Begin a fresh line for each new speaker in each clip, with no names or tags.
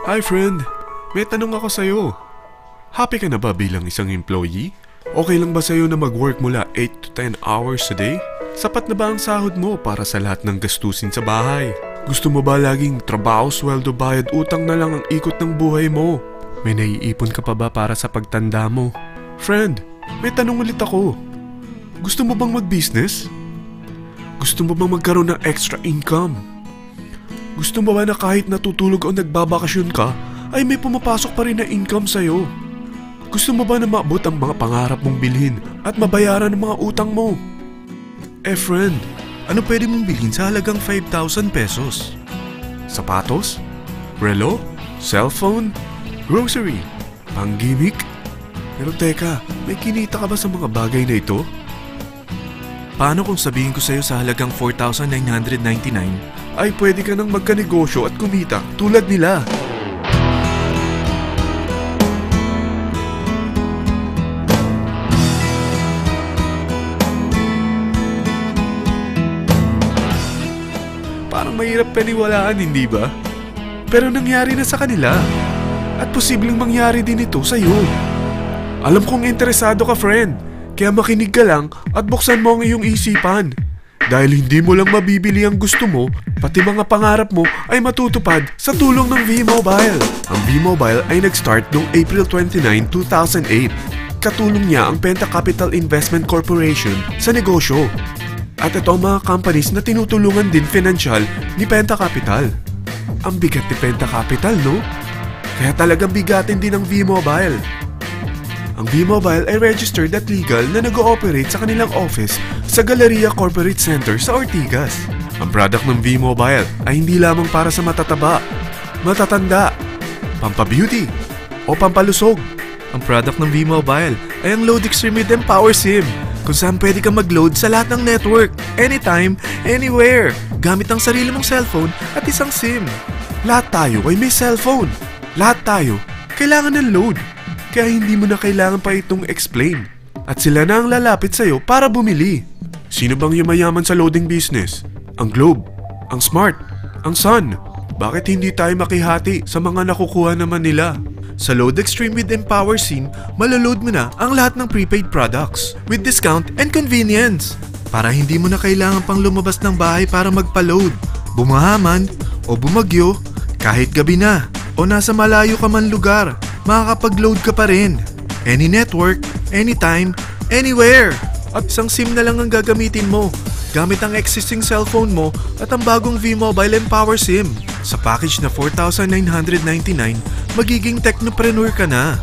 Hi friend, may tanong ako sa'yo. Happy ka na ba bilang isang employee? Okay lang ba sa'yo na mag-work mula 8 to 10 hours a day? Sapat na ba ang sahod mo para sa lahat ng gastusin sa bahay? Gusto mo ba laging trabaho, sweldo, bayad, utang na lang ang ikot ng buhay mo? May naiipon ka pa ba para sa pagtanda mo? Friend, may tanong ulit ako. Gusto mo bang mag-business? Gusto mo bang magkaroon ng extra income? Gusto mo ba na kahit natutulog o nagbabakasyon ka, ay may pumapasok pa rin na income sa'yo? Gusto mo ba na maabot ang mga pangarap mong bilhin at mabayaran ang mga utang mo? Friend, ano pwede mong bilhin sa halagang 5,000 pesos? Sapatos? Relo? Cellphone? Grocery? Pang-gimmick? Pero teka, may kinita ka ba sa mga bagay na ito? Paano kung sabihin ko sa'yo sa halagang 4,999 ay pwede ka nang magkanegosyo at kumita tulad nila? Parang mahirap paniwalaan, hindi ba? Pero nangyari na sa kanila. At posibleng mangyari din ito sa'yo. Alam kong interesado ka, friend. Kaya makinig ka lang at buksan mo ang iyong isipan. Dahil hindi mo lang mabibili ang gusto mo, pati mga pangarap mo ay matutupad sa tulong ng V-Mobile. Ang V-Mobile ay nag-start noong April 29, 2008. Katulong niya ang Penta Capital Investment Corporation sa negosyo. At ito ang mga companies na tinutulungan din financial ni Penta Capital. Ang bigat ni Penta Capital, no? Kaya talagang bigatin din ang V-Mobile. Ang V-Mobile ay registered at legal na nag-ooperate sa kanilang office sa Galleria Corporate Center sa Ortigas. Ang product ng V-Mobile ay hindi lamang para sa matataba, matatanda, pampabeauty, o pampalusog. Ang product ng V-Mobile ay ang Load Extreme with Empower SIM, kung saan pwede kang mag-load sa lahat ng network, anytime, anywhere, gamit ang sarili mong cellphone at isang SIM. Lahat tayo ay may cellphone. Lahat tayo kailangan ng load. Kaya hindi mo na kailangan pa itong explain. At sila na ang lalapit sa'yo para bumili. Sino bang yumayaman sa loading business? Ang Globe, ang Smart, ang Sun. Bakit hindi tayo makihati sa mga nakukuha naman nila? Sa Load Extreme with Empower SIM, maloload mo na ang lahat ng prepaid products with discount and convenience. Para hindi mo na kailangan pang lumabas ng bahay para magpa-load. Bumahaman o bumagyo, kahit gabi na o nasa malayo ka man lugar, makakapag-load ka pa rin. Any network, anytime, anywhere. At isang SIM na lang ang gagamitin mo gamit ang existing cellphone mo at ang bagong V-Mobile Empower SIM. Sa package na 4,999, magiging technopreneur ka na.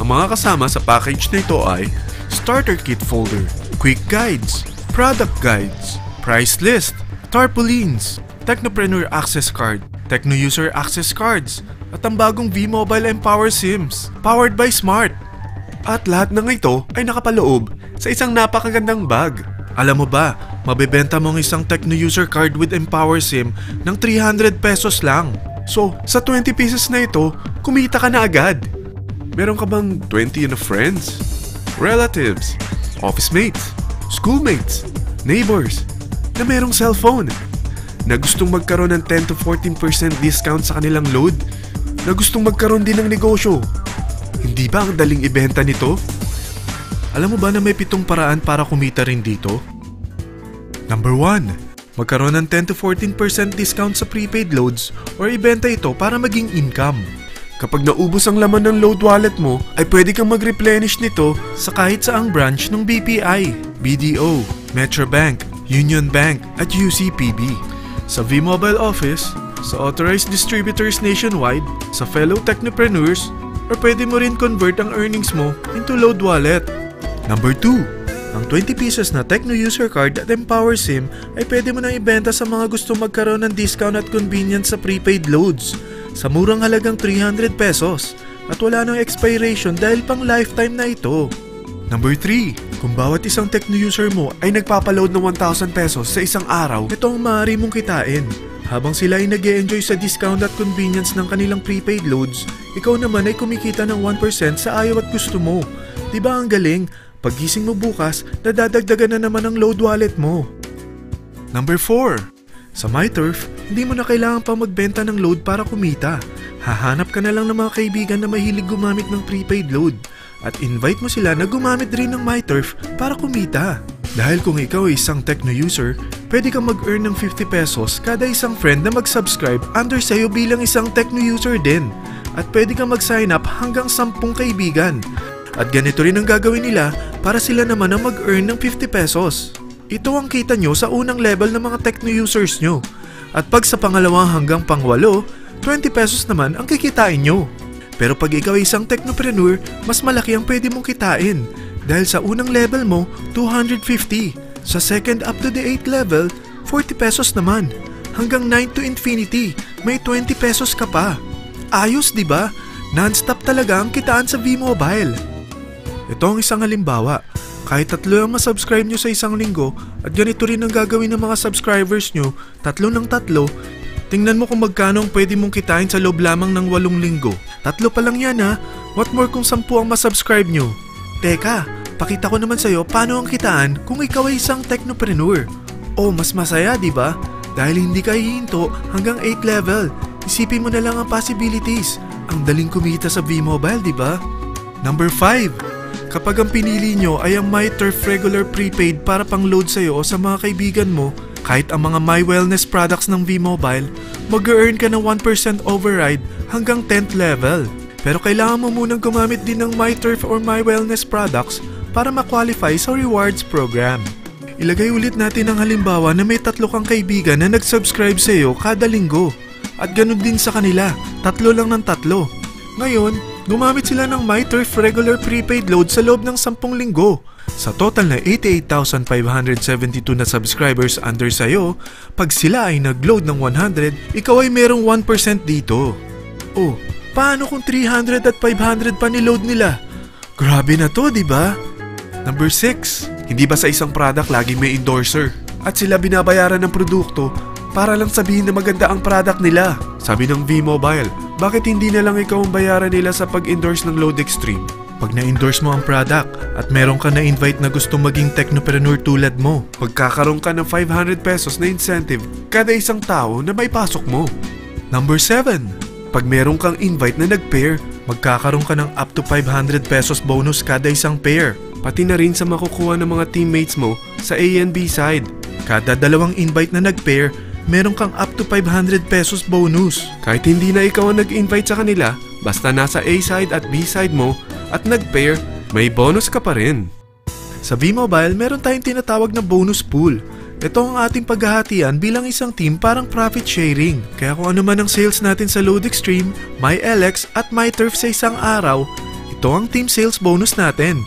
Ang mga kasama sa package na ito ay Starter Kit Folder, Quick Guides, Product Guides, Price List, Tarpaulins, Technopreneur Access Card, Techno User Access Cards, at ang bagong V-Mobile Empower SIMs, powered by Smart. At lahat ng ito ay nakapaloob sa isang napakagandang bag. Alam mo ba, mabebenta mo ang isang Techno User Card with Empower SIM ng 300 pesos lang. So, sa 20 pieces na ito, kumita ka na agad. Meron ka bang 20 na friends, relatives, office mates, schoolmates, neighbors, na merong cellphone, na gustong magkaroon ng 10 to 14% discount sa kanilang load, na gustong magkaroon din ng negosyo? Hindi ba ang daling ibenta nito? Alam mo ba na may 7 paraan para kumita rin dito? Number 1. Magkaroon ng 10 to 14% discount sa prepaid loads or ibenta ito para maging income. Kapag naubos ang laman ng load wallet mo, ay pwede kang mag-replenish nito sa kahit saang branch ng BPI, BDO, Metrobank, Union Bank at UCPB. Sa V-Mobile Office, sa authorized distributors nationwide, sa fellow technopreneurs, or pwede mo rin convert ang earnings mo into load wallet. Number 2. Ang 20 pieces na Techno User Card at Empower SIM ay pwede mo nang ibenta sa mga gusto magkaroon ng discount at convenience sa prepaid loads sa murang halagang 300 pesos at wala nang expiration dahil pang lifetime na ito. Number 3. Kung bawat isang Techno user mo ay nagpapaload ng 1,000 pesos sa isang araw, ito ang maaari mong kitain. Habang sila ay nag-e-enjoy sa discount at convenience ng kanilang prepaid loads, ikaw naman ay kumikita ng 1% sa ayaw at gusto mo. Diba ang galing? Paggising mo bukas, nadadagdagan na naman ang load wallet mo. Number 4. Sa MyTurf, hindi mo na kailangan pa magbenta ng load para kumita. Hahanap ka na lang ng mga kaibigan na mahilig gumamit ng prepaid load at invite mo sila na gumamit rin ng MyTurf para kumita. Dahil kung ikaw ay isang techno user, pwede kang mag-earn ng 50 pesos kada isang friend na mag-subscribe under sa'yo bilang isang techno user din. At pwede kang mag-sign up hanggang 10 kaibigan. At ganito rin ang gagawin nila para sila naman ang mag-earn ng 50 pesos. Ito ang kita nyo sa unang level ng mga techno users nyo. At pag sa pangalawa hanggang pang-8, 20 pesos naman ang kikitain nyo. Pero pag ikaw ay isang technopreneur, mas malaki ang pwede mong kitain. Dahil sa unang level mo, 250. Sa second up to the 8th level, 40 pesos naman. Hanggang 9 to infinity, may 20 pesos ka pa. Ayos, di ba? Non-stop talaga ang kitaan sa V-Mobile. Ito ang isang halimbawa. Kahit 3 ang masubscribe nyo sa isang linggo at ganito rin ang gagawin ng mga subscribers nyo, 3 ng 3, tingnan mo kung magkano ang pwede mong kitain sa loob lamang ng 8 linggo. 3 pa lang yan ha. What more kung 10 ang masubscribe nyo? Teka, pakita ko naman sa'yo paano ang kitaan kung ikaw ay isang technopreneur. Oh, mas masaya, di ba? Dahil hindi ka hihinto hanggang 8th level. Isipin mo na lang ang possibilities. Ang daling kumita sa V-Mobile, di ba? Number 5. Kapag ang pinili nyo ay ang MyTurf regular prepaid para pang-load sa'yo o sa mga kaibigan mo, kahit ang mga My Wellness products ng V-Mobile, mag-earn ka ng 1% override hanggang 10th level. Pero kailangan mo munang gumamit din ng MyTurf or My Wellness products para ma-qualify sa rewards program. Ilagay ulit natin ang halimbawa na may 3 kang kaibigan na nag-subscribe sa iyo kada linggo. At ganun din sa kanila, 3 lang ng 3. Ngayon, gumamit sila ng MyTurf regular prepaid load sa loob ng 10 linggo. Sa total na 88,572 na subscribers under sa'yo, pag sila ay nag-load ng 100, ikaw ay merong 1% dito. Oh, paano kung 300 at 500 pa niload nila? Grabe na to, di ba? Number 6. Hindi ba sa isang product laging may endorser? At sila binabayaran ng produkto para lang sabihin na maganda ang product nila. Sabi ng V-Mobile, bakit hindi na lang ikaw ang bayaran nila sa pag-endorse ng Load Extreme? Pag na-endorse mo ang product at meron ka na-invite na gusto maging technopreneur tulad mo, magkakaroon ka ng 500 pesos na incentive kada isang tao na may pasok mo. Number 7. Pag meron kang invite na nag-pair, magkakaroon ka ng up to 500 pesos bonus kada isang pair. Pati na rin sa makukuha ng mga teammates mo sa A and B side. Kada 2 invite na nag-pair, meron kang up to 500 pesos bonus. Kahit hindi na ikaw ang nag-invite sa kanila, basta nasa A side at B side mo at nag-pair, may bonus ka pa rin. Sa V-Mobile, meron tayong tinatawag na bonus pool. Ito ang ating paghahatian bilang isang team parang profit sharing. Kaya kung ano man ang sales natin sa Load Extreme, MyLX at MyTurf sa isang araw, ito ang team sales bonus natin.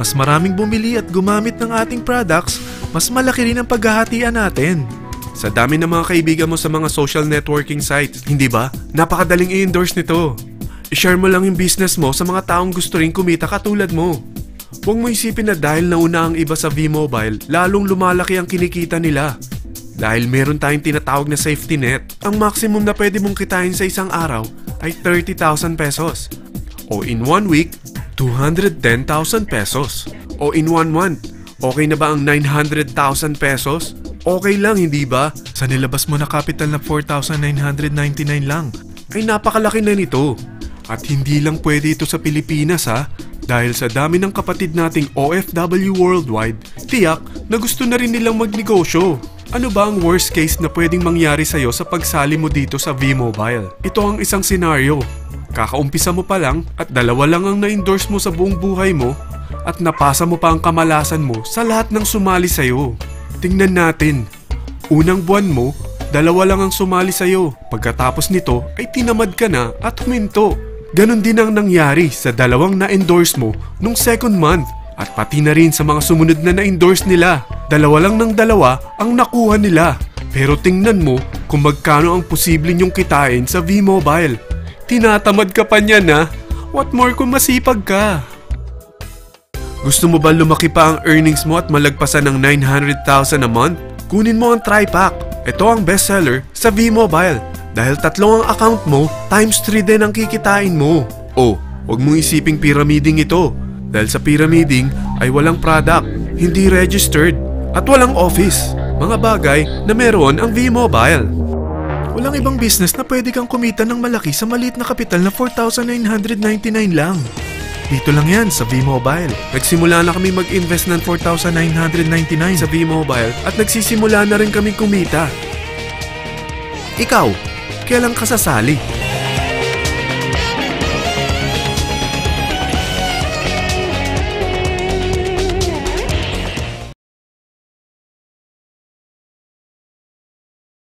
Mas maraming bumili at gumamit ng ating products, mas malaki rin ang paghahatian natin. Sa dami ng mga kaibigan mo sa mga social networking sites, hindi ba? Napakadaling i-endorse nito. I-share mo lang yung business mo sa mga taong gusto rin kumita katulad mo. Huwag mo isipin na dahil nauna ang iba sa V-Mobile, lalong lumalaki ang kinikita nila. Dahil meron tayong tinatawag na safety net, ang maximum na pwede mong kitain sa isang araw ay 30,000 pesos. O in 1 week, 210,000 pesos. O in 1 month, okay na ba ang 900,000 pesos? Okay lang, hindi ba? Sa nilabas mo na capital na 4,999 lang, ay napakalaki na nito. At hindi lang pwede ito sa Pilipinas ha, dahil sa dami ng kapatid nating OFW worldwide, tiyak na gusto na rin nilang magnegosyo. Ano ba ang worst case na pwedeng mangyari sa'yo sa pagsali mo dito sa V-Mobile? Ito ang isang senaryo. Kakaumpisa mo pa lang at 2 lang ang na-endorse mo sa buong buhay mo at napasa mo pa ang kamalasan mo sa lahat ng sumali sa'yo. Tingnan natin. Unang buwan mo, 2 lang ang sumali sa'yo. Pagkatapos nito ay tinamad ka na at huminto. Ganon din ang nangyari sa 2 na-endorse mo nung second month at pati na rin sa mga sumunod na na-endorse nila. 2 lang ng 2 ang nakuha nila. Pero tingnan mo kung magkano ang posible nyong kitain sa V-Mobile. Tinatamad ka pa niyan ha? What more kung masipag ka? Gusto mo ba lumaki pa ang earnings mo at malagpasan ng 900,000 a month? Kunin mo ang TriPack. Ito ang bestseller sa V-Mobile. Dahil 3 ang account mo, times 3 din ang kikitain mo. Oh, huwag mong isiping pyramiding ito. Dahil sa pyramiding ay walang product, hindi registered, at walang office. Mga bagay na meron ang V-Mobile. Walang ibang business na pwede kang kumita ng malaki sa maliit na kapital na 4,999 lang. Dito lang yan sa V-Mobile. Nagsimula na kami mag-invest ng 4,999 sa V-Mobile at nagsisimula na rin kami kumita. Ikaw, kailan ka sasali?